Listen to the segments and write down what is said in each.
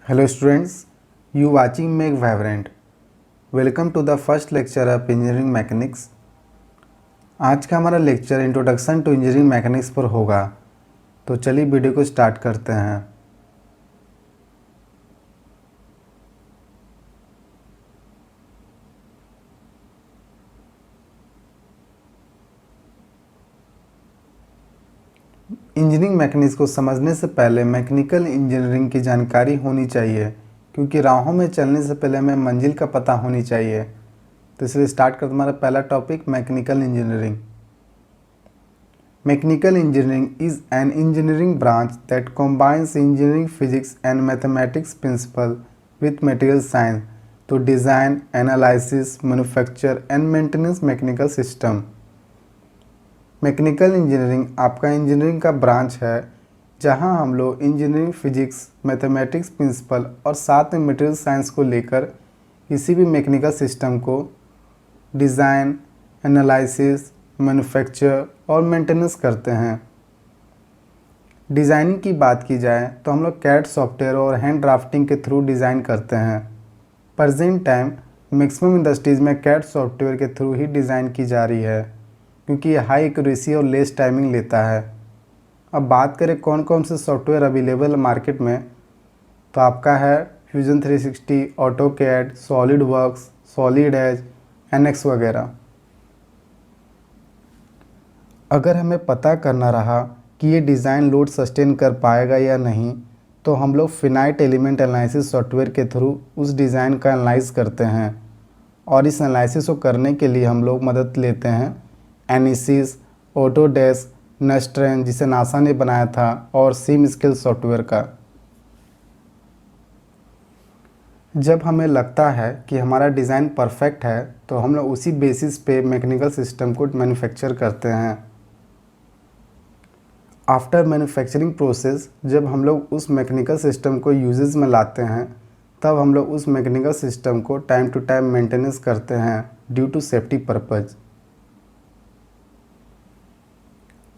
Hello students, you watching Make Vibrant. Welcome to the first lecture of Engineering Mechanics. आज का हमारा lecture introduction to engineering mechanics पर होगा। तो चलिए वीडियो को स्टार्ट करते हैं। इंजीनियरिंग मैकेनिक्स को समझने से पहले मैकेनिकल इंजीनियरिंग की जानकारी होनी चाहिए, क्योंकि राहों में चलने से पहले हमें मंजिल का पता होनी चाहिए। तो इसलिए स्टार्ट करते हमारा पहला topic mechanical engineering. Mechanical engineering is an engineering branch that combines engineering physics and mathematics principles with material science to design, analysis, manufacture and maintenance mechanical system. Mechanical engineering आपका इंजीनियरिंग का branch है जहां हम लोग engineering physics, mathematics principal और साथ में material science को लेकर किसी भी मैकेनिकल सिस्टम को डिज़ाइन, एनालिसिस, मैन्युफैक्चर और मेंटेनेंस करते हैं। डिज़ाइनिंग की बात की जाए तो हम लोग कैड सॉफ्टवेयर और हैंड ड्राफ्टिंग के थ्रू डिज़ाइन करते हैं। प्रेजेंट टाइम मैक्सिमम इंडस्ट्रीज़ में कैड सॉफ्टवेयर के थ्रू ही डिज़ाइन की जा रही है, क्योंकि ये हाई एक्यूरेसी और लेस टाइमिंग लेता है। अब बात करें कौन कौन से सॉफ्टवेयर अवेलेबल है मार्केट में, तो आपका है Fusion 360, AutoCAD, SolidWorks, Solid Edge, NX वगैरह। अगर हमें पता करना रहा कि ये डिज़ाइन लोड सस्टेन कर पाएगा या नहीं, तो हम लोग फिनाइट एलिमेंट एनालिसिस सॉफ्टवेयर के थ्रू उस डिज़ाइन का एनालाइज करते हैं। और इस एनालिसिस को करने के लिए हम लोग मदद लेते हैं एनिसिस, ऑटोडेस्क, नेस्ट्रेन जिसे नासा ने बनाया था, और सिम स्केल सॉफ्टवेयर का। जब हमें लगता है कि हमारा डिज़ाइन परफेक्ट है तो हम लोग उसी बेसिस पे मैकेनिकल सिस्टम को मैन्युफैक्चर करते हैं। आफ्टर मैन्युफैक्चरिंग प्रोसेस जब हम लोग उस मैकेनिकल सिस्टम को यूजेस में लाते हैं, तब हम लोग उस मैकेनिकल सिस्टम को टाइम टू टाइम मेंटेनेंस करते हैं ड्यू टू सेफ्टी पर्पज़।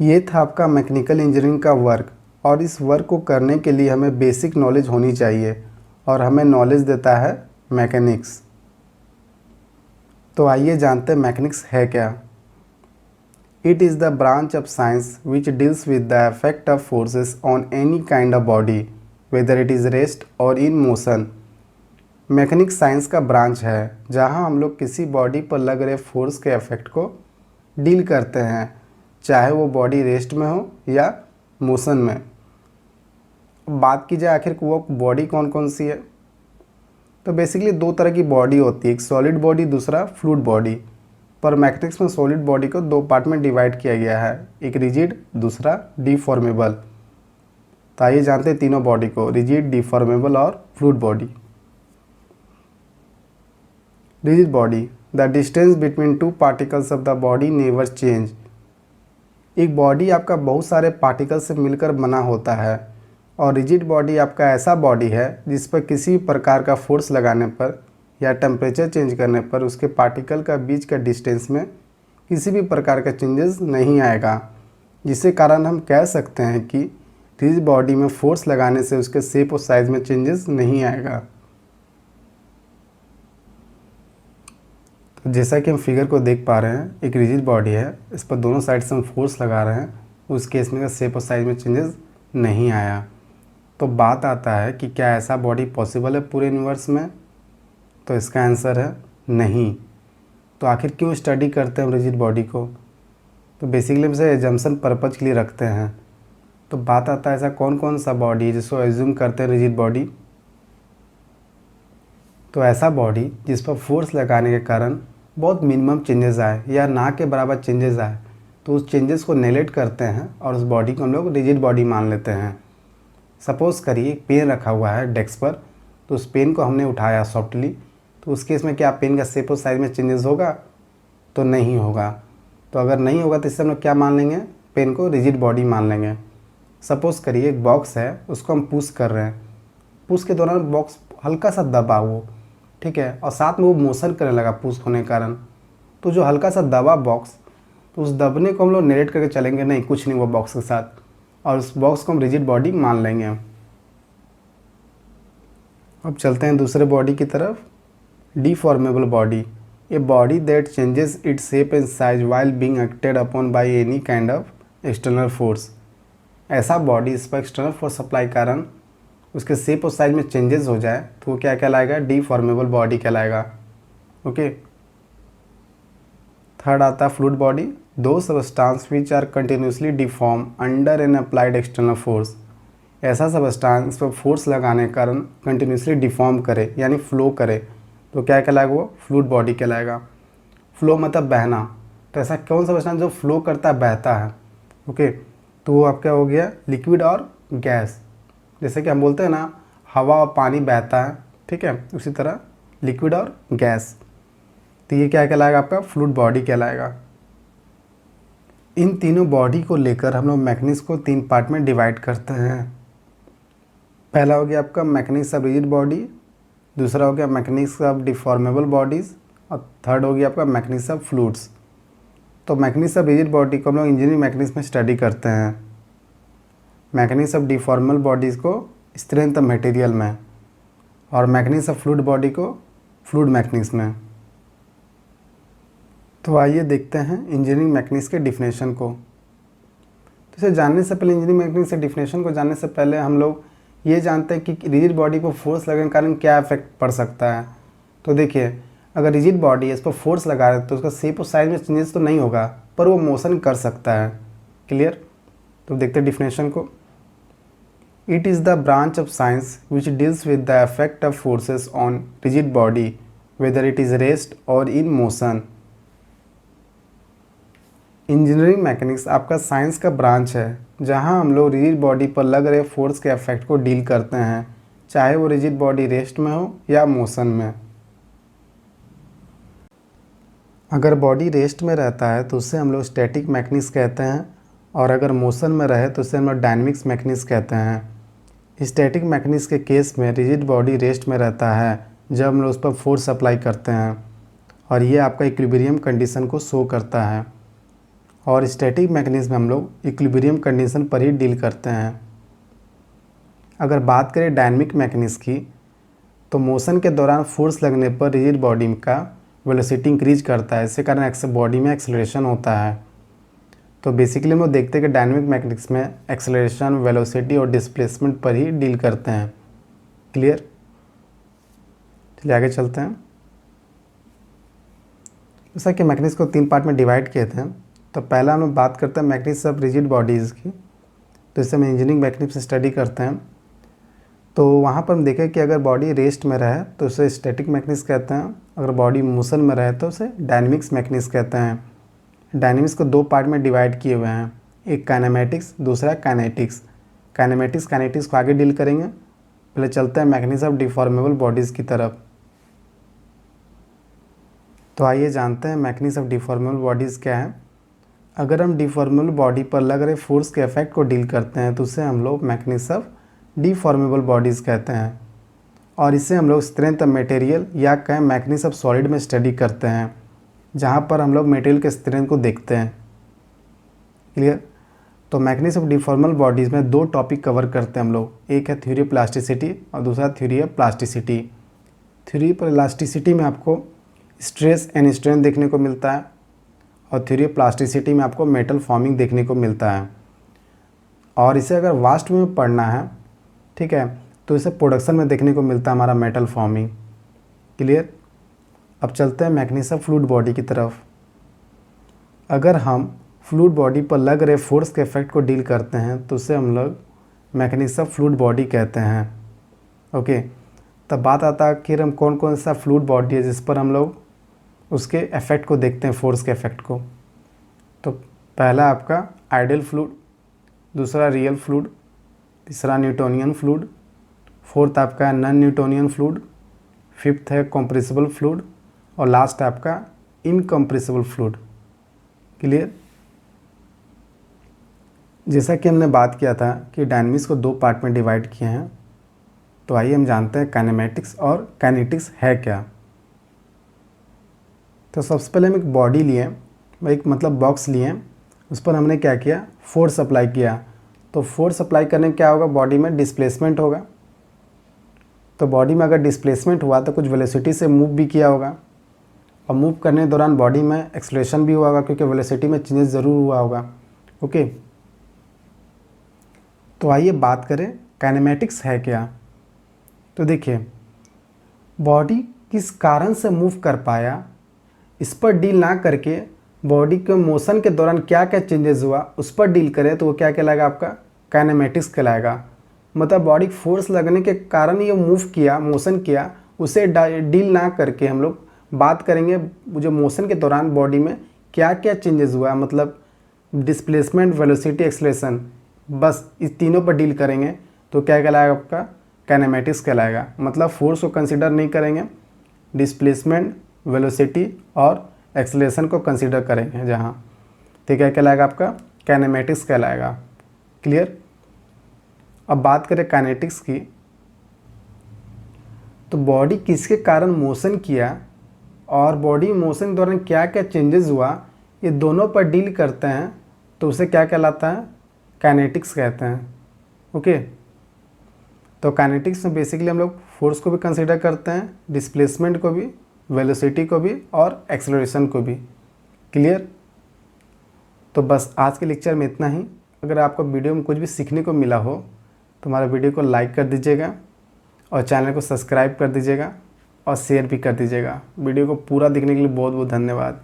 ये था आपका मैकेनिकल इंजीनियरिंग का वर्क, और इस वर्क को करने के लिए हमें बेसिक नॉलेज होनी चाहिए, और हमें नॉलेज देता है मैकेनिक्स। तो आइए जानते हैं मैकेनिक्स है क्या। It is the branch of science which deals with the effect of forces on any kind of body, whether it is rest or in motion. Mechanics science का ब्रांच है जहां हम लोग किसी बॉडी पर लग रहे फोर्स के इफेक्ट को डील करते हैं, चाहे वो बॉडी रेस्ट में हो या मोशन में। बात की जाए आखिर वो बॉडी कौन कौन सी है, तो बेसिकली दो तरह की बॉडी होती है, एक सॉलिड बॉडी, दूसरा फ्लूइड बॉडी। पर मैकेनिक्स में सॉलिड बॉडी को दो पार्ट में डिवाइड किया गया है, एक रिजिड, दूसरा डिफॉर्मेबल। तो आइए जानते हैं तीनों बॉडी को, रिजिड, डिफॉर्मेबल और fluid body. Rigid body, the distance between two particles of the body never change. एक बॉडी आपका बहुत सारे पार्टिकल से मिलकर बना होता है, और रिजिड बॉडी आपका ऐसा बॉडी है जिस पर किसी प्रकार का फोर्स लगाने पर या टेम्परेचर चेंज करने पर उसके पार्टिकल का बीच का डिस्टेंस में किसी भी प्रकार का चेंजेस नहीं आएगा, जिसके कारण हम कह सकते हैं कि रिजिड बॉडी में फोर्स लगाने से उसके शेप और साइज में चेंजेस नहीं आएगा। तो जैसा कि हम फिगर को देख पा रहे हैं, एक रिजिड बॉडी है, इस पर दोनों साइड से हम फोर्स लगा रहे हैं, उस केस में शेप और साइज में चेंजेस नहीं आया। तो बात आता है कि क्या ऐसा बॉडी पॉसिबल है पूरे यूनिवर्स में, तो इसका आंसर है नहीं। तो आखिर क्यों स्टडी करते हैं हम रिजिड बॉडी को, तो बेसिकली हम इसे एजम्पशन पर्पज के लिए रखते हैं। तो बात आता है ऐसा कौन कौन सा बॉडी है जिसको एज्यूम करते हैं रिजिड बॉडी, तो ऐसा बॉडी जिस पर फोर्स लगाने के कारण बहुत मिनिमम चेंजेस आए या ना के बराबर चेंजेस आए, तो उस चेंजेस को नेगलेक्ट करते हैं और उस बॉडी को हम लोग रिजिड बॉडी मान लेते हैं। सपोज़ करिए पेन रखा हुआ है डेस्क पर, तो उस पेन को हमने उठाया सॉफ्टली, तो उस केस में क्या पेन का शेप और साइज में चेंजेस होगा, तो नहीं होगा। तो अगर नहीं होगा तो इससे हम लोग क्या मान लेंगे, पेन को रिजिड बॉडी मान लेंगे। सपोज़ करिए एक बॉक्स है, उसको हम पुश कर रहे हैं, पुश के दौरान बॉक्स हल्का सा दबा वो, ठीक है, और साथ में वो मोशन करने लगा पुश होने के कारण, तो जो हल्का सा दबा बॉक्स, तो उस दबने को हम लोग नेगलेक्ट करके चलेंगे, नहीं कुछ नहीं हुआ बॉक्स के साथ, और उस बॉक्स को हम रिजिड बॉडी मान लेंगे। अब चलते हैं दूसरे बॉडी की तरफ। Deformable body, a body that changes its shape and size while being acted upon by any kind of external force. ऐसा बॉडी इस पर एक्सटर्नल फोर्स सप्लाई कारण उसके शेप और साइज में चेंजेस हो जाए तो वो क्या कहलाएगा, डिफॉर्मेबल बॉडी कहलाएगा। ओके। थर्ड आता है फ्लूइड बॉडी, दो substance which are continuously deform under an applied external force. ऐसा सबस्टांस पर फोर्स लगाने के कारण कंटिन्यूसली डिफॉर्म करे यानी फ्लो करे तो क्या कहलाएगा, वो फ्लूइड बॉडी कहलाएगा। फ्लो मतलब बहना, तो ऐसा कौन सा सबस्टांस जो फ्लो करता है, बहता है। ओके, तो वो आपका हो गया लिक्विड और गैस। जैसे कि हम बोलते हैं ना हवा और पानी बहता है, ठीक है, उसी तरह लिक्विड और गैस। तो ये क्या कहलाएगा, आपका फ्लूइड बॉडी कहलाएगा। इन तीनों बॉडी को लेकर हम लोग मैकेनिक्स को 3 पार्ट में डिवाइड करते हैं। पहला हो गया आपका मैकेनिक्स ऑफ रिजिड बॉडी, दूसरा हो गया मैकेनिक्स ऑफ डिफॉर्मेबल बॉडीज़, और थर्ड हो गया आपका मैकेनिक्स ऑफ फ्लूइड्स। तो मैकेनिक्स ऑफ रिजिड बॉडी को हम लोग इंजीनियरिंग मैकेनिक्स में स्टडी करते हैं, मैकेनिक्स ऑफ डिफॉर्मेबल बॉडीज़ को स्ट्रेंथ ऑफ मटेरियल में, और मैकेनिक्स ऑफ फ्लूइड बॉडी को फ्लूइड मैकेनिक्स में। तो आइए देखते हैं इंजीनियरिंग मैकेनिक्स के डिफिनेशन को। तो इसे जानने से पहले, इंजीनियरिंग मैकेनिक्स के डिफिनेशन को जानने से पहले हम लोग ये जानते हैं कि रिजिड बॉडी पर फोर्स लगने के कारण क्या इफेक्ट पड़ सकता है। तो देखिए, अगर रिजिड बॉडी है, इस पर फोर्स लगा रहे तो उसका शेप और साइज में चेंजेस तो नहीं होगा, पर वो मोशन कर सकता है। क्लियर? तो देखते हैं डिफिनेशन को। It is the branch of science which deals with the effect of forces on rigid body whether it is rest और इन मोशन। इंजीनियरिंग मैकेनिक्स आपका साइंस का ब्रांच है जहां हम लोग रिजिड बॉडी पर लग रहे फोर्स के इफेक्ट को डील करते हैं, चाहे वो रिजिड बॉडी रेस्ट में हो या मोशन में। अगर बॉडी रेस्ट में रहता है तो उससे हम लोग स्टैटिक मैकेनिक्स कहते हैं, और अगर मोशन में रहे तो उससे हम लोग डायनेमिक्स मैकेनिक्स कहते हैं। स्टैटिक मैकेनिक्स के केस में रिजिड बॉडी रेस्ट में रहता है जब हम लोग उस पर फोर्स अप्लाई करते हैं, और ये आपका इक्विलिब्रियम कंडीशन को शो करता है। और स्टैटिक मैकेनिज्म में हम लोग इक्विलिब्रियम कंडीशन पर ही डील करते हैं। अगर बात करें डायनेमिक मैकेनिक्स की, तो मोशन के दौरान फोर्स लगने पर रिजिड बॉडी का वेलोसिटी इंक्रीज करता है, इसके कारण बॉडी में एक्सेलरेशन होता है। तो बेसिकली हम लोग देखते हैं कि डायनेमिक मैकेनिक्स में एक्सेलरेशन, वेलोसिटी और डिस्प्लेसमेंट पर ही डील करते हैं। क्लियर? चलिए आगे चलते हैं। जैसा कि मैकेनिक्स को 3 पार्ट में डिवाइड किए थे, तो पहला हम लोग बात करते हैं मैकेनिक्स ऑफ रिजिड बॉडीज़ की। तो इससे हम इंजीनियरिंग मैकेनिक्स से स्टडी करते हैं। तो वहाँ पर हम देखें कि अगर बॉडी रेस्ट में रहे तो उसे स्टैटिक मैकेनिक्स कहते हैं, अगर बॉडी मोशन में रहे तो उसे डायनेमिक्स मैकेनिक्स कहते हैं। डायनेमिक्स को 2 पार्ट में डिवाइड किए हुए हैं, एक काइनेमेटिक्स, दूसरा काइनेटिक्स। काइनेटिक्स को आगे डील करेंगे। पहले चलते हैं मैकेनिक्स ऑफ डिफॉर्मेबल बॉडीज़ की तरफ। तो आइए जानते हैं मैकेनिक्स ऑफ डिफॉर्मेबल बॉडीज़ क्या है। अगर हम डिफॉर्मेबल बॉडी पर लग रहे फोर्स के इफेक्ट को डील करते हैं तो उसे हम लोग मैकेनिक्स ऑफ डिफॉर्मेबल बॉडीज़ कहते हैं, और इसे हम लोग स्ट्रेंथ ऑफ मटेरियल या कहें मैकेनिक्स ऑफ सॉलिड में स्टडी करते हैं, जहाँ पर हम लोग मटेरियल के स्ट्रेंथ को देखते हैं। क्लियर? तो मैकेनिक्स ऑफ डिफॉर्मेबल बॉडीज़ में 2 टॉपिक कवर करते हैं हम लोग, एक है थ्योरी ऑफ प्लास्टिसिटी और दूसरा theory of plasticity. Theory of plasticity में आपको स्ट्रेस एंड स्ट्रेन देखने को मिलता है, और थ्योरी ऑफ प्लास्टिसिटी में आपको मेटल फॉर्मिंग देखने को मिलता है। और इसे अगर वास्ट में पढ़ना है, ठीक है, तो इसे प्रोडक्शन में देखने को मिलता है हमारा मेटल फॉर्मिंग। क्लियर? अब चलते हैं मैकेनिक्स ऑफ फ्लूइड बॉडी की तरफ। अगर हम फ्लूइड बॉडी पर लग रहे फोर्स के इफेक्ट को डील करते हैं तो उसे हम लोग मैकेनिक्स ऑफ फ्लूइड बॉडी कहते हैं। ओके, तब बात आता है कि हम कौन कौन सा फ्लूइड बॉडी है जिस पर हम लोग उसके इफेक्ट को देखते हैं, फोर्स के इफेक्ट को। तो पहला आपका आइडियल फ्लूइड, दूसरा रियल फ्लूइड, तीसरा न्यूटोनियन फ्लूइड, फोर्थ आपका नॉन न्यूटोनियन फ्लूइड, फिफ्थ है कंप्रेसिबल फ्लूइड, और लास्ट है आपका इनकम्प्रेसिबल फ्लूइड। क्लियर? जैसा कि हमने बात किया था कि डायनेमिक्स को 2 पार्ट में डिवाइड किए हैं, तो आइए हम जानते हैं काइनेमेटिक्स और काइनेटिक्स है क्या। तो सबसे पहले हम एक बॉडी लिए, एक मतलब बॉक्स लिए, उस पर हमने क्या किया, फोर्स अप्लाई किया। तो फोर्स अप्लाई करने में क्या होगा, बॉडी में डिस्प्लेसमेंट होगा। तो बॉडी में अगर डिस्प्लेसमेंट हुआ तो कुछ वेलोसिटी से मूव भी किया होगा, और मूव करने के दौरान बॉडी में एक्सेलरेशन भी हुआ होगा क्योंकि वेलोसिटी में चेंजेस ज़रूर हुआ होगा। ओके, तो आइए बात करें काइनेमैटिक्स है क्या। तो देखिए, बॉडी किस कारण से मूव कर पाया, इस पर डील ना करके बॉडी के मोशन के दौरान क्या क्या चेंजेस हुआ उस पर डील करें तो वो क्या कहलाएगा, आपका काइनेमैटिक्स कहलाएगा। मतलब बॉडी फोर्स लगने के कारण ये मूव किया, मोशन किया, उसे डील ना करके हम लोग बात करेंगे जो मोशन के दौरान बॉडी में क्या क्या चेंजेस हुआ, मतलब डिस्प्लेसमेंट, वेलोसिटी, एक्सेलरेशन, बस इस तीनों पर डील करेंगे तो क्या कहलाएगा, आपका काइनेमैटिक्स कहलाएगा। मतलब फोर्स को कंसिडर नहीं करेंगे, डिस्प्लेसमेंट, वेलोसिटी और एक्सेलरेशन को कंसिडर करेंगे जहाँ, तो क्या कहलाएगा, आपका काइनेमैटिक्स कहलाएगा। क्लियर। अब बात करें काइनेटिक्स की, तो बॉडी किसके कारण मोशन किया और बॉडी मोशन के दौरान क्या क्या चेंजेस हुआ, ये दोनों पर डील करते हैं तो उसे क्या कहलाता है, काइनेटिक्स कहते हैं। ओके, तो काइनेटिक्स में बेसिकली हम लोग फोर्स को भी कंसिडर करते हैं, डिस्प्लेसमेंट को भी, वेलोसिटी को भी और एक्सेलरेशन को भी। क्लियर। तो बस आज के लेक्चर में इतना ही। अगर आपको वीडियो में कुछ भी सीखने को मिला हो तो हमारे वीडियो को लाइक कर दीजिएगा और चैनल को सब्सक्राइब कर दीजिएगा और शेयर भी कर दीजिएगा। वीडियो को पूरा देखने के लिए बहुत बहुत धन्यवाद।